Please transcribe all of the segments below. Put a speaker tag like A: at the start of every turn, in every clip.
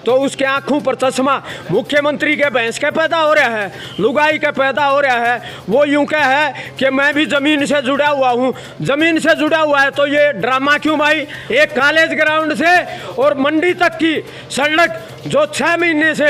A: तो उसके आंखों पर चश्मा। मुख्यमंत्री के भैंस के पैदा हो रहा है, लुगाई के पैदा हो रहा है। वो यूं कह है कि मैं भी ज़मीन से जुड़ा हुआ हूँ। ज़मीन से जुड़ा हुआ है तो ये ड्रामा क्यों भाई? एक कॉलेज ग्राउंड से और मंडी तक की सड़क जो 6 महीने से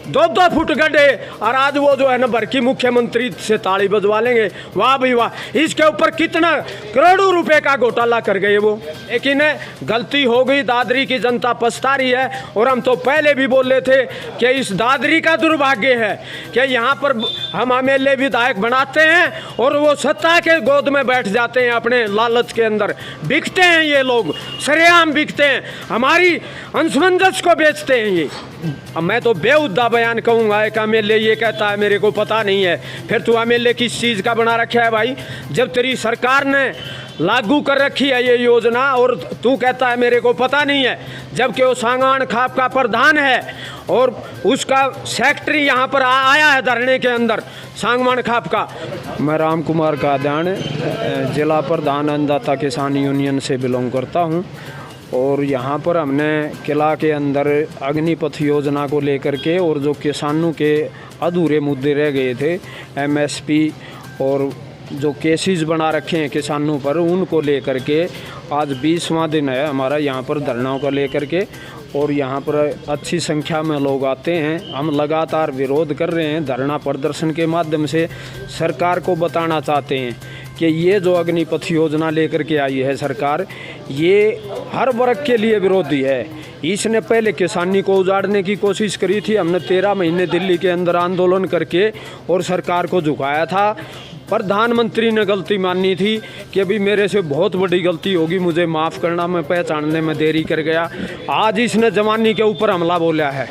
A: 2-2 फुट गड्ढे, और आज वो जो है ना भर की मुख्यमंत्री से ताली बजवा लेंगे। वाह भाई वाह, इसके ऊपर कितना करोड़ों रुपए का घोटाला कर गए वो। लेकिन गलती हो गई, दादरी की जनता पछता रही है। और हम तो पहले भी बोल रहे थे कि इस दादरी का दुर्भाग्य है कि यहाँ पर हम एमएलए विधायक बनाते हैं और वो सत्ता के गोद में बैठ जाते हैं, अपने लालच के अंदर बिकते हैं। ये लोग सरेआम बिकते हैं, हमारी अंशमंजस को बेचते हैं ये। अब मैं तो बेहुदा बयान कहूँगा, एक एमएलए ये कहता है मेरे को पता नहीं है। फिर तू एमएलए किस चीज़ का बना रखा है भाई? जब तेरी सरकार ने लागू कर रखी है ये योजना और तू कहता है मेरे को पता नहीं है, जबकि वो सांगवान खाप का प्रधान है और उसका सेक्रेटरी यहाँ पर आया है धरने के अंदर सांगवान खाप का। मैं राम कुमार कादियान जिला प्रधान अन्नदाता किसान यूनियन से बिलोंग करता हूँ। और यहाँ पर हमने किला के अंदर अग्निपथ योजना को लेकर के और जो किसानों के अधूरे मुद्दे रह गए थे, एमएसपी और जो केसेस बना रखे हैं किसानों पर, उनको लेकर के आज 20वां दिन है हमारा यहाँ पर धरनाओं को लेकर के। और यहाँ पर अच्छी संख्या में लोग आते हैं। हम लगातार विरोध कर रहे हैं, धरना प्रदर्शन के माध्यम से सरकार को बताना चाहते हैं कि ये जो अग्निपथ योजना लेकर के आई है सरकार, ये हर वर्ग के लिए विरोधी है। इसने पहले किसानी को उजाड़ने की कोशिश करी थी। हमने 13 महीने दिल्ली के अंदर आंदोलन करके और सरकार को झुकाया था। प्रधानमंत्री ने गलती मानी थी कि अभी मेरे से बहुत बड़ी गलती होगी, मुझे माफ़ करना, मैं पहचानने में देरी कर गया। आज इसने जवानी के ऊपर हमला बोला है,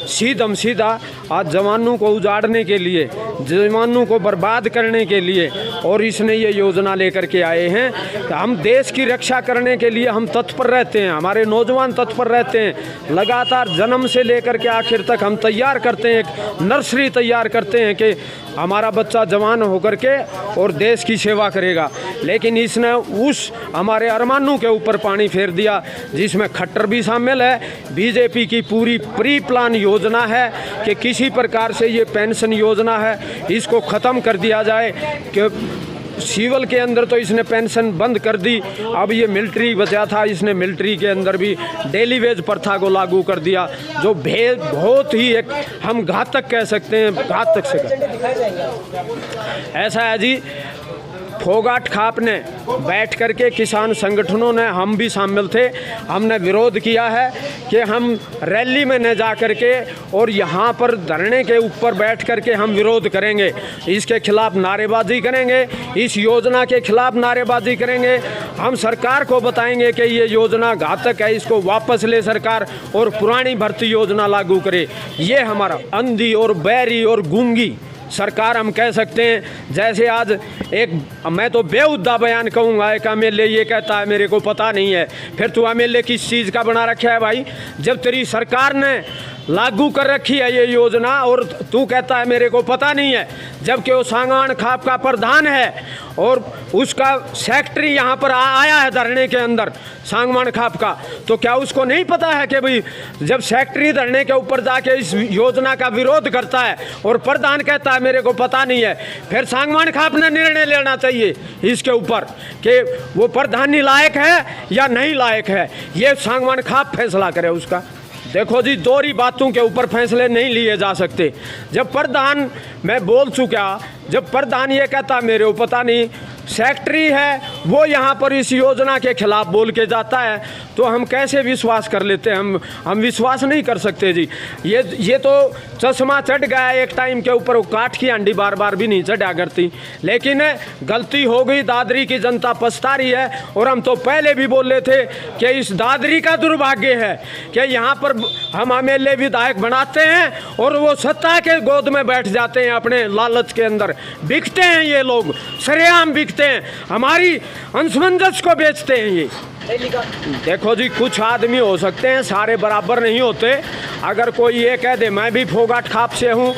A: सीधम सीधा। आज जवानों को उजाड़ने के लिए, जवानों को बर्बाद करने के लिए और इसने ये योजना लेकर के आए हैं। हम देश की रक्षा करने के लिए हम तत्पर रहते हैं, हमारे नौजवान तत्पर रहते हैं। लगातार जन्म से लेकर के आखिर तक हम तैयार करते हैं, एक नर्सरी तैयार करते हैं कि हमारा बच्चा जवान होकर के और देश की सेवा करेगा। लेकिन इसने उस हमारे अरमानों के ऊपर पानी फेर दिया, जिसमें खट्टर भी शामिल है। बीजेपी की पूरी प्री प्लान योजना है कि किसी प्रकार से ये पेंशन योजना है इसको ख़त्म कर दिया जाए। कि सिविल के अंदर तो इसने पेंशन बंद कर दी, अब ये मिलिट्री बचा था, इसने मिलिट्री के अंदर भी डेली वेज प्रथा को लागू कर दिया, जो भेद बहुत ही एक हम घातक कह सकते हैं, घातक से ऐसा है जी। फोगाट खाप ने बैठ करके किसान संगठनों ने, हम भी शामिल थे, हमने विरोध किया है कि हम रैली में न जा करके और यहाँ पर धरने के ऊपर बैठ करके हम विरोध करेंगे, इसके खिलाफ नारेबाजी करेंगे, इस योजना के खिलाफ नारेबाजी करेंगे। हम सरकार को बताएंगे कि ये योजना घातक है, इसको वापस ले सरकार और पुरानी भर्ती योजना लागू करे। ये हमारा अंधी और बैरी और गूंगी सरकार हम कह सकते हैं। जैसे आज एक, मैं तो बेहुदा बयान कहूँगा, एक एमएलए ये कहता है मेरे को पता नहीं है। फिर तू एमएलए किस चीज़ का बना रखा है भाई? जब तेरी सरकार ने लागू कर रखी है ये योजना और तू कहता है मेरे को पता नहीं है, जबकि वो सांगवान खाप का प्रधान है और उसका सेक्रेटरी यहाँ पर आया है धरने के अंदर सांगवान खाप का, तो क्या उसको नहीं पता है कि भाई जब सेक्रेटरी धरने के ऊपर जाके इस योजना का विरोध करता है और प्रधान कहता है मेरे को पता नहीं है, फिर सांगवान खाप ने निर्णय लेना चाहिए इसके ऊपर कि वो प्रधानी लायक है या नहीं लायक है। ये सांगवान खाप फैसला करे उसका। देखो जी, दोहरी बातों के ऊपर फैसले नहीं लिए जा सकते। जब प्रधान, मैं बोल चुका, जब प्रधान ये कहता मेरे को पता नहीं, सेक्रेटरी है वो यहाँ पर इस योजना के खिलाफ बोल के जाता है, तो हम कैसे विश्वास कर लेते हैं? हम विश्वास नहीं कर सकते जी। ये तो चश्मा चढ़ गया एक टाइम के ऊपर, वो काठ की हंडी बार बार भी नहीं चढ़ा करती। लेकिन गलती हो गई, दादरी की जनता पछता रही है। और हम तो पहले भी बोल रहे थे कि इस दादरी का दुर्भाग्य है कि यहाँ पर हम एमएलए विधायक बनाते हैं और वो सत्ता के गोद में बैठ जाते हैं, अपने लालच के अंदर बिकते हैं। ये लोग सरेआम बिकते हैं, हमारी अंशमंजस को बेचते हैं ये। देखो जी, कुछ आदमी हो सकते हैं, सारे बराबर नहीं होते। अगर कोई ये कह दे मैं भी फोगाट खाप से हूँ,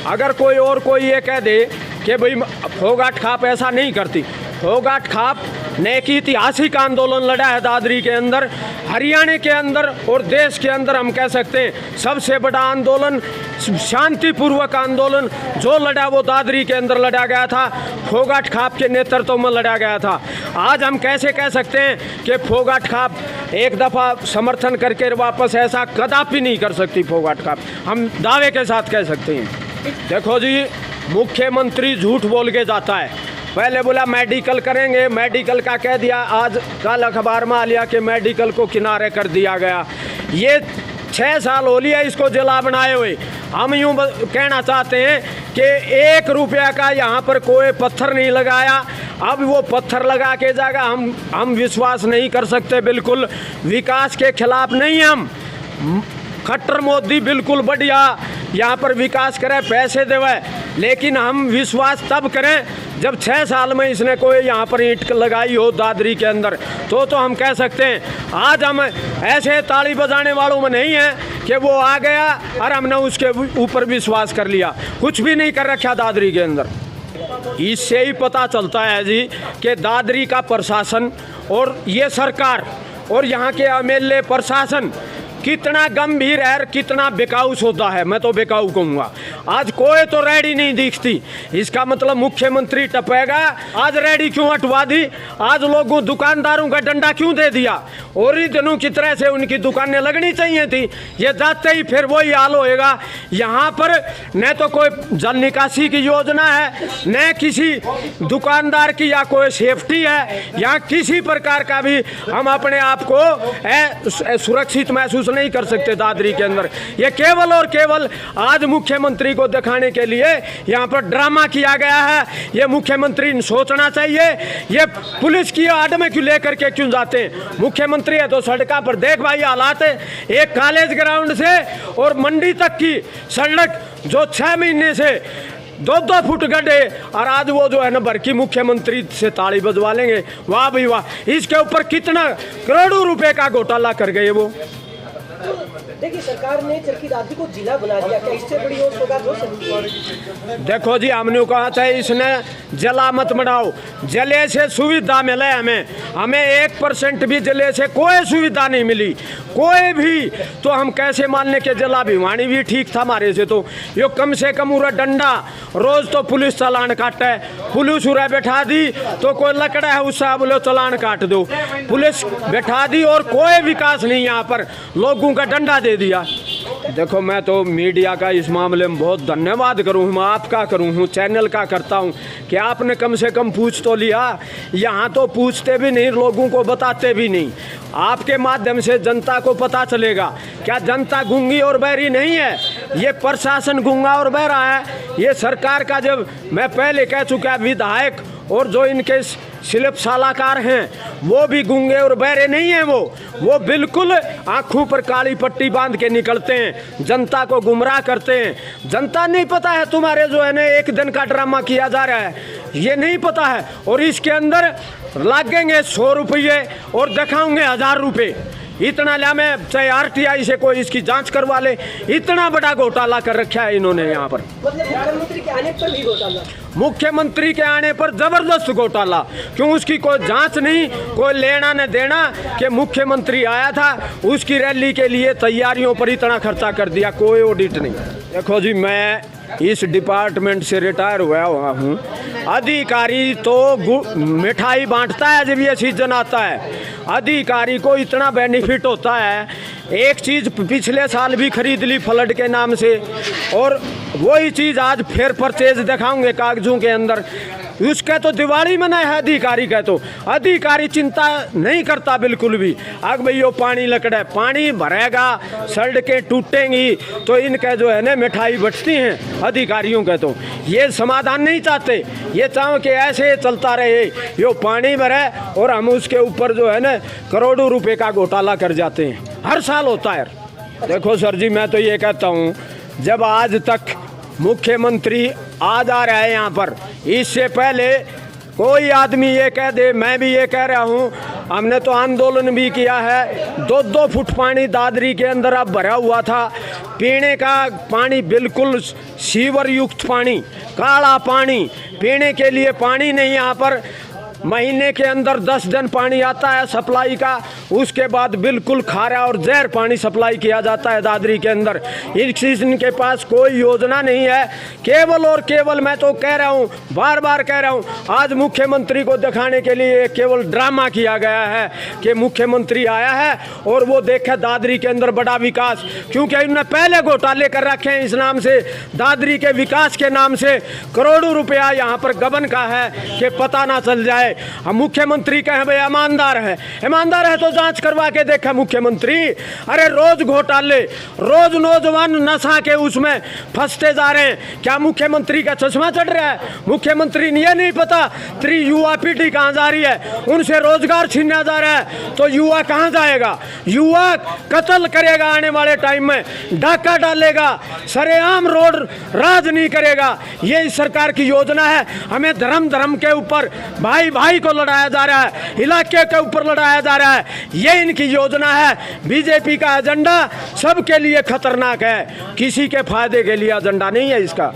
A: अगर कोई और कोई ये कह दे कि भाई फोगाट खाप ऐसा नहीं करती, फोगाट खाप ने एक ऐतिहासिक आंदोलन लड़ा है दादरी के अंदर, हरियाणा के अंदर और देश के अंदर। हम कह सकते हैं सबसे बड़ा आंदोलन, शांतिपूर्वक आंदोलन जो लड़ा वो दादरी के अंदर लड़ा गया था, फोगाट खाप के नेतृत्व में लड़ा गया था। आज हम कैसे कह सकते हैं कि फोगाट खाप एक दफ़ा समर्थन करके वापस ऐसा कदापि नहीं कर सकती फोगाट खाप, हम दावे के साथ कह सकते हैं। देखो जी, मुख्यमंत्री झूठ बोल के जाता है। पहले बोला मेडिकल करेंगे, मेडिकल का कह दिया, आज कल अखबार में आ लिया कि मेडिकल को किनारे कर दिया गया। ये 6 साल हो लिया इसको जिला बनाए हुए। हम यूँ कहना चाहते हैं कि 1 रुपया का यहाँ पर कोई पत्थर नहीं लगाया, अब वो पत्थर लगा के जाएगा। हम विश्वास नहीं कर सकते, बिल्कुल विकास के खिलाफ नहीं। हम खट्टर मोदी बिल्कुल बढ़िया यहाँ पर विकास करे, पैसे देवे, लेकिन हम विश्वास तब करें जब 6 साल में इसने कोई यहाँ पर ईंट लगाई हो दादरी के अंदर, तो हम कह सकते हैं। आज हम ऐसे ताली बजाने वालों में नहीं हैं कि वो आ गया और हमने उसके ऊपर विश्वास कर लिया, कुछ भी नहीं कर रखा दादरी के अंदर। इससे ही पता चलता है जी कि दादरी का प्रशासन और ये सरकार और यहाँ के एमएलए प्रशासन कितना गंभीर है, कितना बेकाऊ सौदा है। मैं तो बेकाऊ कहूँगा। आज कोई तो रेडी नहीं दिखती, इसका मतलब मुख्यमंत्री टपेगा। आज रेडी क्यों हटवा दी? आज लोगों दुकानदारों का डंडा क्यों दे दिया? और ही दिनों की तरह से उनकी दुकानें लगनी चाहिए थी। ये जाते ही फिर वही हाल होएगा। यहाँ पर न तो कोई जल निकासी की योजना है, न किसी दुकानदार की या कोई सेफ्टी है, या किसी प्रकार का भी हम अपने आप को सुरक्षित महसूस नहीं कर सकते दादरी के अंदर। ये केवल और केवल आज मुख्यमंत्री को दिखाने के लिए यहाँ पर ड्रामा किया गया है। ये मुख्यमंत्री सोचना चाहिए, ये पुलिस की आड़ में क्यों लेकर के क्यों जाते हैं? मुख्यमंत्री है तो सड़कों पर देख भाई हालात है, एक कॉलेज ग्राउंड से और मंडी तक की सड़क जो 6 महीने से 2-2 फुट गड्ढे, और आज वो जो है ना भर की मुख्यमंत्री से ताली बजवा लेंगे। वाह भाई वाह, इसके ऊपर कितना करोड़ों रुपए का घोटाला कर गए वो।
B: देखिए, सरकार ने चरखी दादरी को जिला बना दिया, क्या इससे बड़ी और सौगात हो सकती है?
A: देखो जी, हमने कहा था इसने जिला मत बनाओ, जिले से सुविधा मिले हमें 1% भी जिले से कोई सुविधा नहीं मिली, कोई भी। तो हम कैसे मान लें कि जिला भिवानी भी ठीक था हमारे से? तो यो कम से कम उरा डंडा रोज तो पुलिस चालान काटे, पुलिस उरा बैठा दी तो कोई लकड़ा है उससे बोलो चालान काट दो, पुलिस बैठा दी और कोई विकास नहीं। यहाँ पर लोगों का डंडा दे दिया। देखो, मैं तो मीडिया का इस मामले में बहुत धन्यवाद करूँ, मैं आपका करूँ हूँ, चैनल का करता हूँ कि आपने कम से कम पूछ तो लिया। यहाँ तो पूछते भी नहीं, लोगों को बताते भी नहीं। आपके माध्यम से जनता को पता चलेगा। क्या जनता गूंगी और बहरी नहीं है? ये प्रशासन गूंगा और बहरा है। ये सरकार का, जब मैं पहले कह चुका, विधायक और जो इनके शिल्प सलाहकार हैं वो भी गूंगे और बहरे नहीं हैं। वो बिल्कुल आंखों पर काली पट्टी बांध के निकलते हैं, जनता को गुमराह करते हैं। जनता नहीं पता है तुम्हारे जो है ना 1 दिन का ड्रामा किया जा रहा है, ये नहीं पता है। और इसके अंदर लगेंगे 100 रुपये और दिखाऊंगे 1000 रुपये। इतना लिया, मैं चाहे RTI से कोई इसकी जांच करवा ले, इतना बड़ा घोटाला कर रखा है इन्होंने यहाँ पर।
B: मतलब मुख्यमंत्री के आने पर भी घोटाला?
A: मुख्यमंत्री के आने पर जबरदस्त घोटाला। क्यों? उसकी कोई जांच नहीं, कोई लेना न देना कि मुख्यमंत्री आया था, उसकी रैली के लिए तैयारियों पर इतना खर्चा कर दिया, कोई ऑडिट नहीं। देखो जी, मैं इस डिपार्टमेंट से रिटायर हुआ हूँ। अधिकारी तो मिठाई बांटता है जब ये सीजन आता है, अधिकारी को इतना बेनिफिट होता है। एक चीज़ पिछले साल भी खरीद ली फ्लड के नाम से, और वही चीज़ आज फिर परचेज दिखाऊंगे कागजों के अंदर। उसका तो दिवाली में नहीं है अधिकारी का, तो अधिकारी चिंता नहीं करता बिल्कुल भी। अग भाई यो पानी लकड़ा, पानी भरेगा, सड़कें टूटेंगी, तो इनका जो है ना मिठाई बचती हैं अधिकारियों का। तो ये समाधान नहीं चाहते, ये चाहो कि ऐसे चलता रहे, यो पानी भरे और हम उसके ऊपर जो है ना करोड़ों रुपए का घोटाला कर जाते हैं। हर साल होता है। देखो सर जी, मैं तो ये कहता हूँ, जब आज तक मुख्यमंत्री आ जा रहा है यहाँ पर, इससे पहले कोई आदमी ये कह दे, मैं भी ये कह रहा हूँ, हमने तो आंदोलन भी किया है। 2-2 फुट पानी दादरी के अंदर अब भरा हुआ था, पीने का पानी बिल्कुल सीवर युक्त पानी, काला पानी, पीने के लिए पानी नहीं यहाँ पर। महीने के अंदर 10 दिन पानी आता है सप्लाई का, उसके बाद बिल्कुल खारा और जहर पानी सप्लाई किया जाता है दादरी के अंदर। इनके पास कोई योजना नहीं है, केवल और केवल मैं तो कह रहा हूँ, बार बार कह रहा हूँ, आज मुख्यमंत्री को दिखाने के लिए केवल ड्रामा किया गया है कि मुख्यमंत्री आया है और वो देखे दादरी के अंदर बड़ा विकास, क्योंकि इन्होंने पहले घोटाले कर रखे हैं इस नाम से, दादरी के विकास के नाम से करोड़ों रुपया यहाँ पर गबन का है कि पता ना चल जाए। हम मुख्यमंत्री कहें भाई ईमानदार है तो जांच करवा के देखा मुख्यमंत्री। अरे रोज घोटाले, रोज नौजवान नशा के उसमें फंसते जा रहे हैं, क्या मुख्यमंत्री का चश्मा चढ़ रहा है? मुख्यमंत्री ने यह नहीं पता तेरी युवा पीढ़ी कहाँ जा रही है, उनसे रोजगार छीना जा रहा है, तो युवा कहाँ जाएगा? युवा कत्ल करेगा, आने वाले टाइम में डाका डालेगा, सरेआम रोड राज नहीं करेगा। ये इस सरकार की योजना है। हमें धर्म के ऊपर, भाई को लड़ाया जा रहा है, इलाके के ऊपर लड़ाया जा रहा है, ये इनकी योजना है। बीजेपी का एजेंडा सबके लिए खतरनाक है, किसी के फायदे के लिए एजेंडा नहीं है इसका।